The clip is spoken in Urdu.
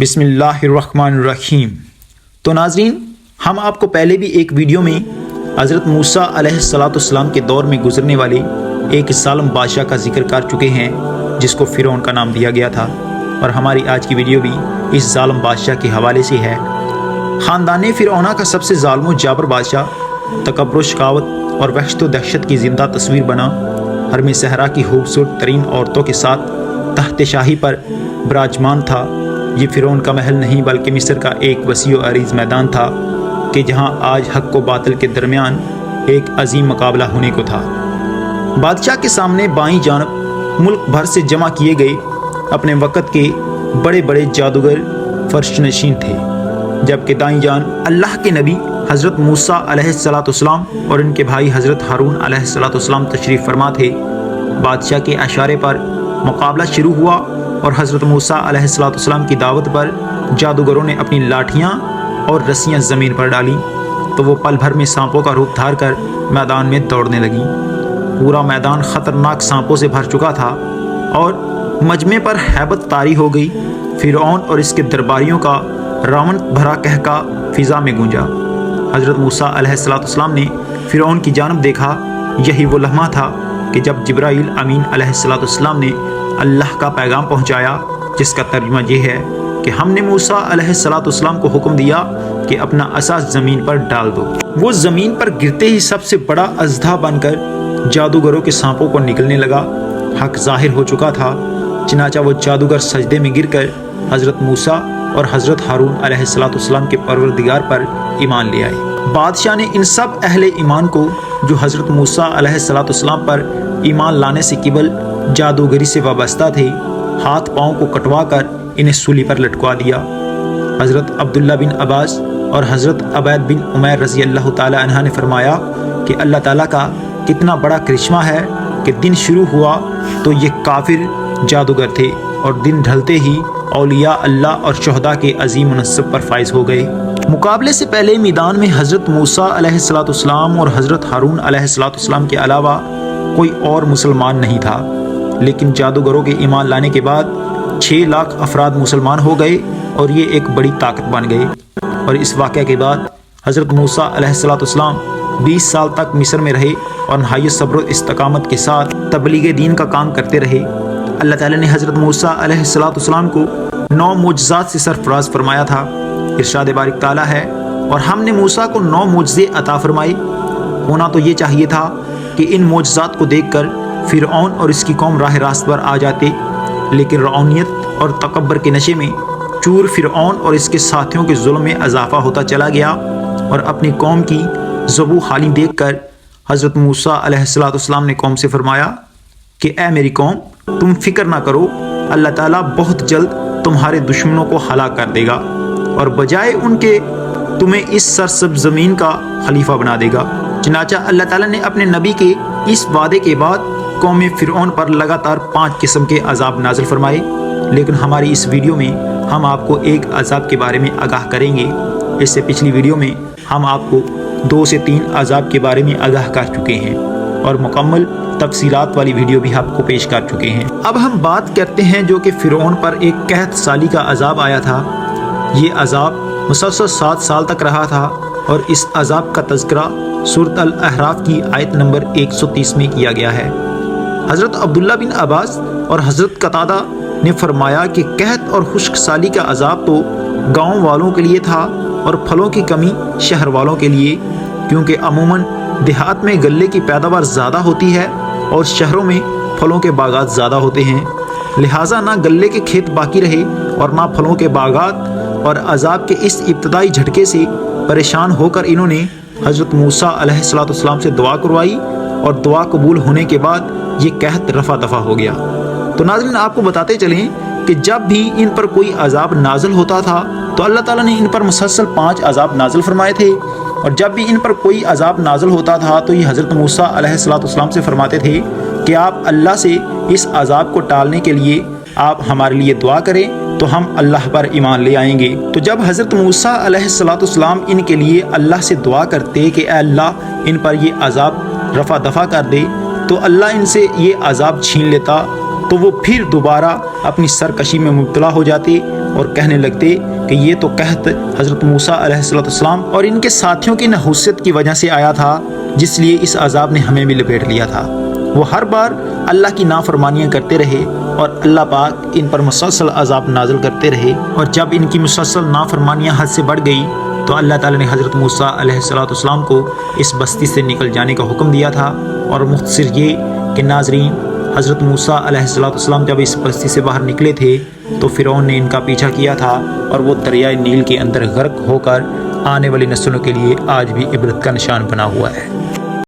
بسم اللہ الرحمن الرحیم۔ تو ناظرین، ہم آپ کو پہلے بھی ایک ویڈیو میں حضرت موسیٰ علیہ السلام کے دور میں گزرنے والے ایک ظالم بادشاہ کا ذکر کر چکے ہیں جس کو فرعون کا نام دیا گیا تھا، اور ہماری آج کی ویڈیو بھی اس ظالم بادشاہ کے حوالے سے ہے۔ خاندان فرعونہ کا سب سے ظالم و جابر بادشاہ تکبر و شقاوت اور وحشت و دہشت کی زندہ تصویر بنا، حرم صحرا کی خوبصورت ترین عورتوں کے ساتھ تحت شاہی پر براجمان تھا۔ یہ فرعون کا محل نہیں بلکہ مصر کا ایک وسیع و عریض میدان تھا کہ جہاں آج حق و باطل کے درمیان ایک عظیم مقابلہ ہونے کو تھا۔ بادشاہ کے سامنے بائیں جانب ملک بھر سے جمع کیے گئے اپنے وقت کے بڑے بڑے جادوگر فرش نشین تھے، جبکہ دائیں جانب اللہ کے نبی حضرت موسیٰ علیہ السلام اور ان کے بھائی حضرت ہارون علیہ السلام تشریف فرما تھے۔ بادشاہ کے اشارے پر مقابلہ شروع ہوا اور حضرت موسیٰ علیہ السلام کی دعوت پر جادوگروں نے اپنی لاٹھیاں اور رسیاں زمین پر ڈالی تو وہ پل بھر میں سانپوں کا روپ دھار کر میدان میں دوڑنے لگیں۔ پورا میدان خطرناک سانپوں سے بھر چکا تھا اور مجمع پر ہیبت طاری ہو گئی۔ فرعون اور اس کے درباریوں کا راون بھرا قہقہ فضا میں گونجا۔ حضرت موسیٰ علیہ السلام نے فرعون کی جانب دیکھا۔ یہی وہ لمحہ تھا کہ جب جبرائیل امین علیہ السلام نے اللہ کا پیغام پہنچایا، جس کا ترجمہ یہ ہے کہ ہم نے موسیٰ علیہ السلام کو حکم دیا کہ اپنا عصا زمین پر ڈال دو۔ وہ زمین پر گرتے ہی سب سے بڑا اژدھا بن کر جادوگروں کے سانپوں کو نگلنے لگا۔ حق ظاہر ہو چکا تھا، چنانچہ وہ جادوگر سجدے میں گر کر حضرت موسیٰ اور حضرت ہارون علیہ السلام کے پروردگار پر ایمان لے آئے۔ بادشاہ نے ان سب اہل ایمان کو جو حضرت موسیٰ علیہ السلام پر ایمان لانے سے قبل جادوگری سے وابستہ تھے، ہاتھ پاؤں کو کٹوا کر انہیں سولی پر لٹکوا دیا۔ حضرت عبداللہ بن عباس اور حضرت عبید بن عمیر رضی اللہ تعالی عنہ نے فرمایا کہ اللہ تعالیٰ کا کتنا بڑا کرشمہ ہے کہ دن شروع ہوا تو یہ کافر جادوگر تھے اور دن ڈھلتے ہی اولیاء اللہ اور شہداء کے عظیم منصب پر فائز ہو گئے۔ مقابلے سے پہلے میدان میں حضرت موسیٰ علیہ السلام اور حضرت ہارون علیہ السلام کے علاوہ کوئی اور مسلمان نہیں تھا، لیکن جادوگروں کے ایمان لانے کے بعد 6 لاکھ افراد مسلمان ہو گئے اور یہ ایک بڑی طاقت بن گئے۔ اور اس واقعہ کے بعد حضرت موسیٰ علیہ السلام 20 سال تک مصر میں رہے اور نہایت صبر و استقامت کے ساتھ تبلیغ دین کا کام کرتے رہے۔ اللہ تعالیٰ نے حضرت موسیٰ علیہ السلام کو 9 معجزات سے سرفراز فرمایا تھا۔ ارشاد بارک تعالیٰ ہے، اور ہم نے موسیٰ کو 9 معجزے عطا فرمائے۔ ہونا تو یہ چاہیے تھا کہ ان معجزات کو دیکھ کر فرعون اور اس کی قوم راہ راست پر آ جاتے، لیکن رعونیت اور تکبر کے نشے میں چور فرعون اور اس کے ساتھیوں کے ظلم میں اضافہ ہوتا چلا گیا، اور اپنی قوم کی ذبح حالی دیکھ کر حضرت موسیٰ علیہ السلام نے قوم سے فرمایا کہ اے میری قوم، تم فکر نہ کرو، اللہ تعالیٰ بہت جلد تمہارے دشمنوں کو ہلاک کر دے گا اور بجائے ان کے تمہیں اس سرسبز زمین کا خلیفہ بنا دے گا۔ چنانچہ اللہ تعالیٰ نے اپنے نبی کے اس وعدے کے بعد قوم فرعون پر لگاتار 5 قسم کے عذاب نازل فرمائے، لیکن ہماری اس ویڈیو میں ہم آپ کو ایک عذاب کے بارے میں آگاہ کریں گے۔ اس سے پچھلی ویڈیو میں ہم آپ کو 2 سے 3 عذاب کے بارے میں آگاہ کر چکے ہیں اور مکمل تفصیلات والی ویڈیو بھی آپ کو پیش کر چکے ہیں۔ اب ہم بات کرتے ہیں جو کہ فرعون پر ایک قحط سالی کا عذاب آیا تھا۔ یہ عذاب مسلسل 7 سال تک رہا تھا، اور اس عذاب کا تذکرہ سورۃ الاعراف کی آیت نمبر 130 میں کیا گیا ہے۔ حضرت عبداللہ بن عباس اور حضرت قتادہ نے فرمایا کہ قحط اور خشک سالی کا عذاب تو گاؤں والوں کے لیے تھا اور پھلوں کی کمی شہر والوں کے لیے، کیونکہ عموماً دیہات میں غلے کی پیداوار زیادہ ہوتی ہے اور شہروں میں پھلوں کے باغات زیادہ ہوتے ہیں، لہٰذا نہ غلے کے کھیت باقی رہے اور نہ پھلوں کے باغات۔ اور عذاب کے اس ابتدائی جھٹکے سے پریشان ہو کر انہوں نے حضرت موسیٰ علیہ السلام سے دعا کروائی، اور دعا قبول ہونے کے بعد یہ قحط رفع دفع ہو گیا۔ تو ناظرین، آپ کو بتاتے چلیں کہ جب بھی ان پر کوئی عذاب نازل ہوتا تھا تو اللہ تعالیٰ نے ان پر مسلسل 5 عذاب نازل فرمائے تھے، اور جب بھی ان پر کوئی عذاب نازل ہوتا تھا تو یہ حضرت موسیٰ علیہ السلام سے فرماتے تھے کہ آپ اللہ سے اس عذاب کو ٹالنے کے لیے آپ ہمارے لیے دعا کریں تو ہم اللہ پر ایمان لے آئیں گے۔ تو جب حضرت موسیٰ علیہ السلام ان کے لیے اللہ سے دعا کرتے کہ اے اللہ ان پر یہ عذاب رفع دفع کر دے، تو اللہ ان سے یہ عذاب چھین لیتا، تو وہ پھر دوبارہ اپنی سرکشی میں مبتلا ہو جاتے اور کہنے لگتے کہ یہ تو قحط حضرت موسیٰ علیہ السلام اور ان کے ساتھیوں کی نحوست کی وجہ سے آیا تھا، جس لیے اس عذاب نے ہمیں بھی لپیٹ لیا تھا۔ وہ ہر بار اللہ کی نافرمانیاں کرتے رہے اور اللہ پاک ان پر مسلسل عذاب نازل کرتے رہے، اور جب ان کی مسلسل نافرمانیاں حد سے بڑھ گئی تو اللہ تعالیٰ نے حضرت موسیٰ علیہ السلام کو اس بستی سے نکل جانے کا حکم دیا تھا۔ اور مختصر یہ کہ ناظرین، حضرت موسیٰ علیہ السلام جب اس بستی سے باہر نکلے تھے تو فرعون نے ان کا پیچھا کیا تھا، اور وہ دریائے نیل کے اندر غرق ہو کر آنے والی نسلوں کے لیے آج بھی عبرت کا نشان بنا ہوا ہے۔